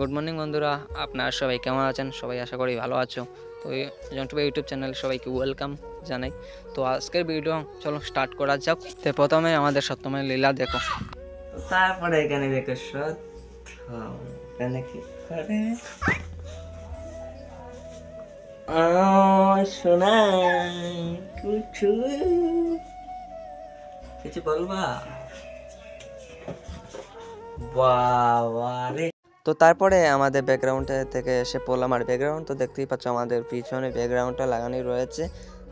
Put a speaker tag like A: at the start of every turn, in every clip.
A: Good morning বন্ধুরা, আপনারা সবাই কেমন আছেন? সবাই আশা করি ভালো আছো। তো জন্টু ভাই ইউটিউব চ্যানেলে সবাইকে ওয়েলকাম জানাই। তো আজকের ভিডিও চলো স্টার্ট করা যাক। তো প্রথমে আমাদের সত্যময় লীলা দেখো।
B: তারপরে এখানে দেখো এখানে কি করে শোনা কিছু কিছু বলবা বাবা রে। তো তারপরে আমাদের ব্যাকগ্রাউন্ডে থেকে এসে পড়লাম, আর ব্যাকগ্রাউন্ড তো দেখতেই পাচ্ছ আমাদের পিছনে ব্যাকগ্রাউন্ডটা লাগানোই রয়েছে।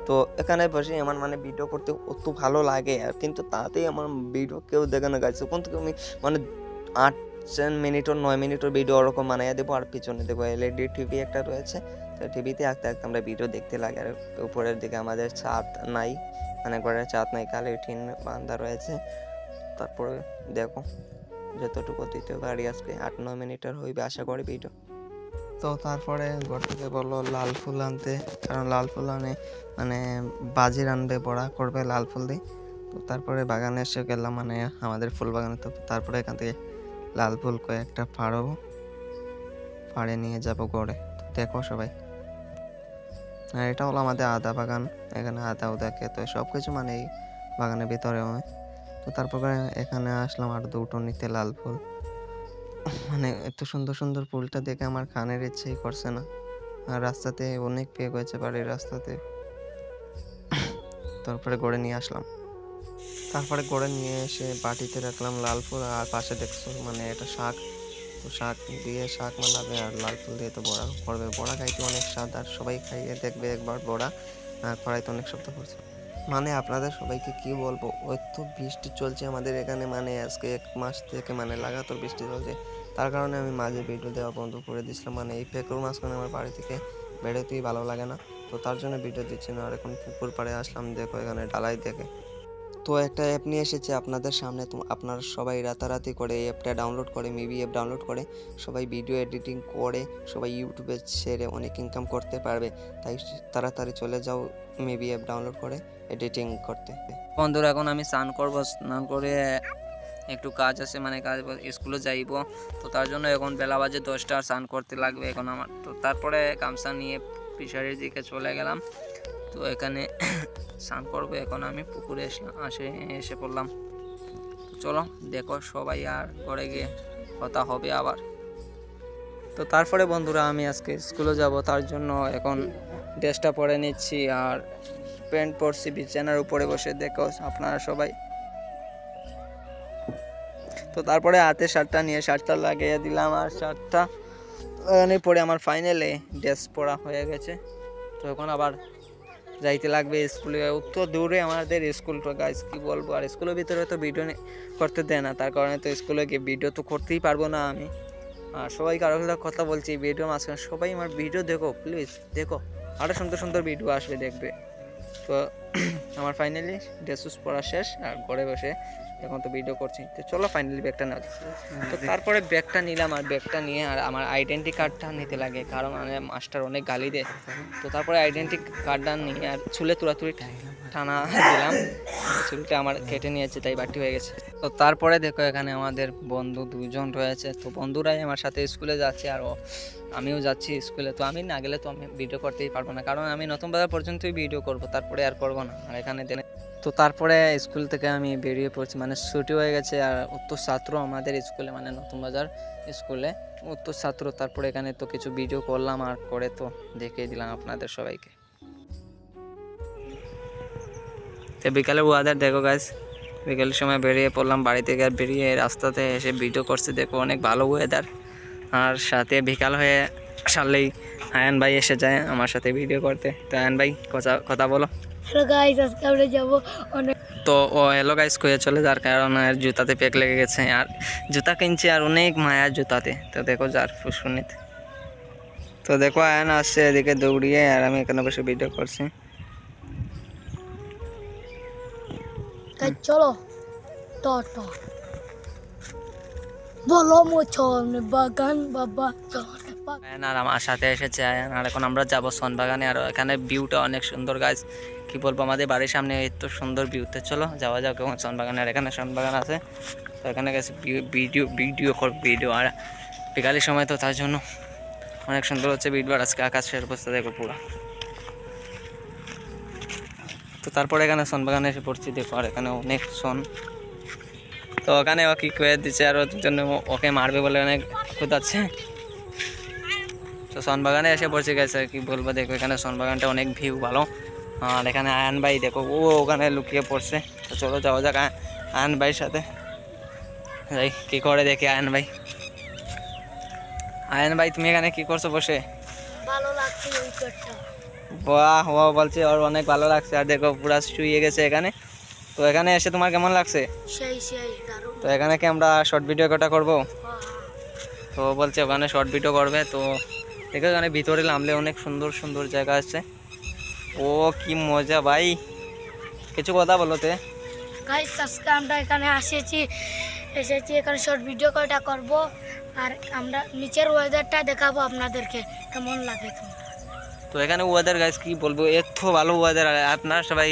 B: তো এখানে বসে আমার ভিডিও করতে অত ভালো লাগে, আর কিন্তু তাতেই আমার ভিডিও কেউ দেখে না গাইছে। ওখান থেকে আমি 8 মিনিট ও 9 মিনিটের ভিডিও ওরকম বানাইয়া দেবো। আর পিছনে দেখবো এলইডি টিভি একটা রয়েছে, তো টিভিতে আঁকতে আঁকতে আমরা ভিডিও দেখতে লাগে। আর উপরের দিকে আমাদের ছাদ নাই, ঘরের ছাদ নাই, খালি টিন বান্ধা রয়েছে। তারপরে দেখো যতটুকু দ্বিতীয় গাড়ি আজকে 8-9 মিনিটের হইবে আশা করি ভিডিও। তো তারপরে ঘর থেকে বললো লাল ফুল আনতে, কারণ লাল ফুল আনে বাজির আনবে, বড়া করবে লাল ফুল দিয়ে। তো তারপরে বাগানে এসে গেলাম, আমাদের ফুল বাগানে। তো তারপরে এখান থেকে লাল ফুল কয়েকটা ফাড়ে নিয়ে যাবো ঘরে। দেখো সবাই, আর এটা হলো আমাদের আদা বাগান। এখানে আদা ক্ষেত সব কিছু এই বাগানের ভিতরে হয়। তো তারপরে এখানে আসলাম আর দুটো নিতে লাল ফুল। এত সুন্দর সুন্দর ফুলটা দেখে আমার খানের ইচ্ছেই করছে না। আর রাস্তাতে অনেক পেয়ে গেছে, বাড়ির রাস্তাতে। তারপরে গড়ে নিয়ে আসলাম। তারপরে গড়ে নিয়ে এসে বাটিতে রাখলাম লাল ফুল। আর পাশে দেখছো এটা শাক। তো শাক দিয়ে শাক বানাবে, আর লাল ফুল দিয়ে তো বড়া করবে। বড়া খাইতে অনেক স্বাদ, আর সবাই খাইয়ে দেখবে একবার বড়া। কড়াইতে অনেক শব্দ করছে। আপনাদের সবাইকে কি বলবো, এত বৃষ্টি চলছে আমাদের এখানে। আজকে 1 মাস থেকে লাগাতার বৃষ্টি চলছে। তার কারণে আমি মাঝে ভিডিও দেওয়া বন্ধ করে দিয়েছিলাম। এই পেকুর মাঝখানে আমার বাড়ি থেকে বেরোতেই ভালো লাগে না, তো তার জন্য ভিডিও দিচ্ছি না। আর এখন পুকুর পাড়ে আসলাম, দেখো এখানে ডালাই দেখে। তো একটা অ্যাপ নিয়ে এসেছে আপনাদের সামনে। তো আপনারা সবাই রাতারাতি করে এই অ্যাপটা ডাউনলোড করে, মিবি অ্যাপ ডাউনলোড করে সবাই ভিডিও এডিটিং করে সবাই ইউটিউবে ছেড়ে অনেক ইনকাম করতে পারবে। তাই তাড়াতাড়ি চলে যাও মিবি অ্যাপ ডাউনলোড করে এডিটিং করতে।
A: বন্ধুরা, এখন আমি স্নান করব। স্নান করে একটু কাজ আছে, কাজ স্কুলে যাইব। তো তার জন্য এখন বেলা বাজে 10টা, স্নান করতে লাগবে এখন আমার। তো তারপরে গামছা নিয়ে ফিশারির দিকে চলে গেলাম। তো এখানে স্নান করবো এখন আমি। পুকুরে এসে পড়লাম। চলো দেখো সবাই, আর ঘরে গিয়ে কথা হবে আবার। তো তারপরে বন্ধুরা, আমি আজকে স্কুলে যাব, তার জন্য এখন ড্রেসটা পরে নিচ্ছি আর প্যান্ট পরছি বিছানার উপরে বসে। দেখো আপনারা সবাই। তো তারপরে হাতে শার্টটা নিয়ে শার্টটা লাগিয়ে দিলাম, আর শার্টটা লাগানোর পরে আমার ফাইনালে ড্রেস পরা হয়ে গেছে। তো এখন আবার যাইতে লাগবে স্কুলে। তো দূরে আমাদের স্কুলটা গাইজ, কি বলবো। আর স্কুলের ভিতরে তো ভিডিও করতে দেয় না, তার কারণে তো স্কুলে গিয়ে ভিডিও তো করতেই পারবো না আমি। আর সবাই কারো কথা বলছি ভিডিও মাঝখানে, সবাই আমার ভিডিও দেখো প্লিজ, দেখো আরও সুন্দর সুন্দর ভিডিও আসবে, দেখবে। তো আমার ফাইনালি ড্রেস পরা শেষ, আর ঘরে বসে এখন তো ভিডিও করছি। তো চলো ফাইনালি ব্যাগটা নেওয়া। তো তারপরে ব্যাগটা নিলাম, আর ব্যাগটা নিয়ে আর আমার আইডেন্টি কার্ডটা নিতে লাগে, কারণ মাস্টার অনেক গালি দেয়। তো তারপরে আইডেন্টি কার্ডটা নিয়ে আর চুলে তুলাতুলি টানা দিলাম। চুলটা আমার কেটে নিয়েছে, তাই বাটি হয়ে গেছে। তো তারপরে দেখো এখানে আমাদের বন্ধু 2জন রয়েছে। তো বন্ধুরাই আমার সাথে স্কুলে যাচ্ছে, আর আমিও যাচ্ছি স্কুলে। তো আমি না গেলে তো আমি ভিডিও করতেই পারবো না, কারণ আমি নতুন বাজার পর্যন্তই ভিডিও করব, তারপরে আর করবো না। আর এখানে তো তারপরে স্কুল থেকে আমি বেরিয়ে পড়ছি, ছুটি হয়ে গেছে। আর উত্তর ছাত্র আমাদের স্কুলে, নতুন বাজার স্কুলে উত্তর ছাত্র। তারপরে এখানে তো কিছু ভিডিও করলাম, আর করে তো দেখিয়ে দিলাম আপনাদের সবাইকে। তো বিকালে ওয়াদার দেখো গাইস, বিকেলের সময় বেরিয়ে পড়লাম বাড়ি থেকে। আর বেরিয়ে রাস্তাতে এসে ভিডিও করছি, দেখো অনেক ভালো ওয়েদার। আর সাথে বিকাল হয়ে সারলেই আয়ান ভাই এসে যায় আমার সাথে ভিডিও করতে। তো আয়ান ভাই কথা বলো।
C: হ্যালো গাইস, আজকে আমরা যাবো অনেক।
A: তো ও হ্যালো গাইস কয়ে চলে যার কারণ আর জুতাতে পেক লেগে গেছে, আর জুতা কিনছে আর অনেক মায়ার জুতাতে। তো দেখো যার ফুসকুনিতে। তো দেখো আয়ান আসছে এদিকে দৌড়িয়ে, আর আমি এখানে বসে ভিডিও করছি।
C: চলো টাটা বলো মোছন বাগান বাবা।
A: আয়ান আর আমার সাথে এসেছে আয়ান, আর এখন আমরা যাবো সনবাগানে। আর এখানে ভিউটা অনেক সুন্দর গাছ, কি বলবো, আমাদের বাড়ির সামনে এত সুন্দর ভিউতে। চলো যাওয়া যাক এখন সনবাগানে। আর এখানে সনবাগান আছে, তো এখানে গেছে ভিডিও করব ভিডিও। আর বিকালের সময় তো তার জন্য অনেক সুন্দর হচ্ছে ভিড়। আজকে আকাশের অবস্থা দেখো পুরো। তো তারপরে এখানে সনবাগানে এসে পড়ছি, দেখো আর এখানে অনেক সন। তো ওখানে ও কি করে দিচ্ছে আর ওর জন্য ওকে মারবে বলে অনেক খুদাচ্ছে। তো সনবাগানে এসে পড়ছি গেছে, কি বলবো, দেখো এখানে সনবাগানটা অনেক ভিউ ভালো। আর এখানে আয়ান ভাই দেখো ও ওখানে লুকিয়ে পড়ছে। তো চলো যাওয়া যাক আয়ান ভাইয়ের সাথে, যাই কি করে দেখি। আয়ান ভাই তুমি এখানে কি করছো বসে?
C: ভালো লাগছে উইকেটটা।
A: বাহ ও বলছে ওর অনেক ভালো লাগছে। আর দেখো পুরা শুয়ে গেছে এখানে। তো এখানে এসে তোমার কেমন লাগছে?
C: সেই দারুণ।
A: তো এখানে কি আমরা শর্ট ভিডিও কটা করবো?
C: হ্যাঁ।
A: তো বলছে ওখানে শর্ট ভিডিও করবে। তো দেখো এখানে ভিতরে নামলে অনেক সুন্দর সুন্দর জায়গা আছে। ও কি মজা ভাই, কিছু কথা বলোতে।
C: গাইস আজকে আমরা এখানে এসেছি এখানে শর্ট ভিডিও কয়টা করব, আর আমরা নিচের ওয়েদারটা দেখাবো আপনাদেরকে কেমন লাগে তোমরা।
A: তো এখানে ওয়েদার গাইস কি বলবো, এত ভালো ওয়েদার। আপনারা সবাই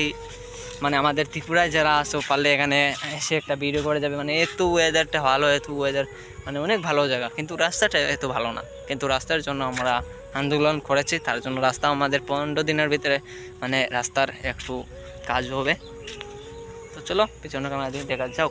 A: মানে আমাদের ত্রিপুরায় যারা আসো পারলে এখানে এসে একটা ভিডিও করে যাবে। মানে এত ওয়েদারটা ভালো, এত ওয়েদার মানে অনেক ভালো জায়গা। কিন্তু রাস্তাটা এত ভালো না, কিন্তু রাস্তার জন্য আমরা আন্দোলন করেছি। তার জন্য রাস্তা আমাদের 15 দিনের ভিতরে মানে রাস্তার একটু কাজ হবে। তো চলো পিছনে ক্যামেরা দিয়ে দেখা যাও।